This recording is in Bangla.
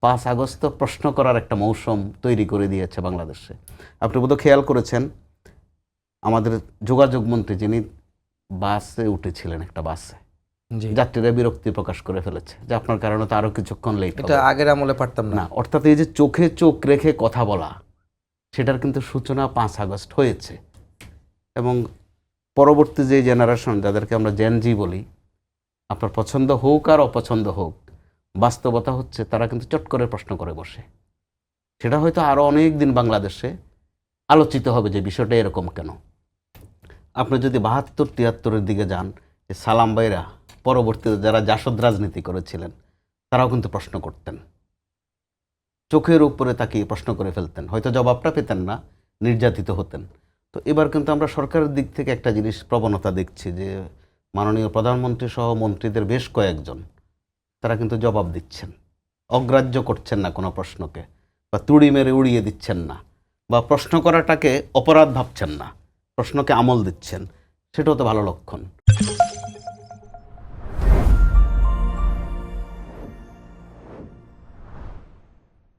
5 আগস্ট প্রশ্ন করার একটা মৌসুম তৈরি করে দিয়েছে বাংলাদেশে। আপনি বোধহয় খেয়াল করেছেন, আমাদের যোগাযোগ মন্ত্রী যিনি বাসে উঠেছিলেন, একটা বাসে জি, যাত্রীরা বিরক্তি প্রকাশ করে ফেলেছে যে আপনার কারণে তো আরো কিছুক্ষণ লেট এটা হবে। আগের আমলে পারতাম না। না, অর্থাৎ এই যে চোখে চোখ রেখে কথা বলা, সেটার কিন্তু সূচনা 5 আগস্ট হয়েছে। এবং পরবর্তী যে জেনারেশন, যাদেরকে আমরা জেনজি বলি, আপনার পছন্দ হোক আর অপছন্দ হোক, বাস্তবতা হচ্ছে তারা কিন্তু চট করে প্রশ্ন করে বসে। সেটা হয়তো আরও অনেক দিন বাংলাদেশে আলোচিত হবে যে বিষয়টা এরকম কেন। আপনি যদি 72-73-এর দিকে যান, যে সালাম ভাইরা পরবর্তীতে যারা জাসদ রাজনীতি করেছিলেন, তারাও কিন্তু প্রশ্ন করতেন, চোখের উপরে তাকিয়ে প্রশ্ন করে ফেলতেন, হয়তো জবাবটা পেতেন না, নির্যাতিত হতেন। তো এবার কিন্তু আমরা সরকারের দিক থেকে একটা জিনিস প্রবণতা দেখছি যে মাননীয় প্রধানমন্ত্রী সহ মন্ত্রীদের বেশ কয়েকজন তারা কিন্তু জবাব দিচ্ছেন, অগ্রাহ্য করছেন না কোনো প্রশ্নকে, বা তুড়ি মেরে উড়িয়ে দিচ্ছেন না, বা প্রশ্ন করাটাকে অপরাধ ভাবছেন না, প্রশ্নকে আমল দিচ্ছেন। সেটাও তো ভালো লক্ষণ।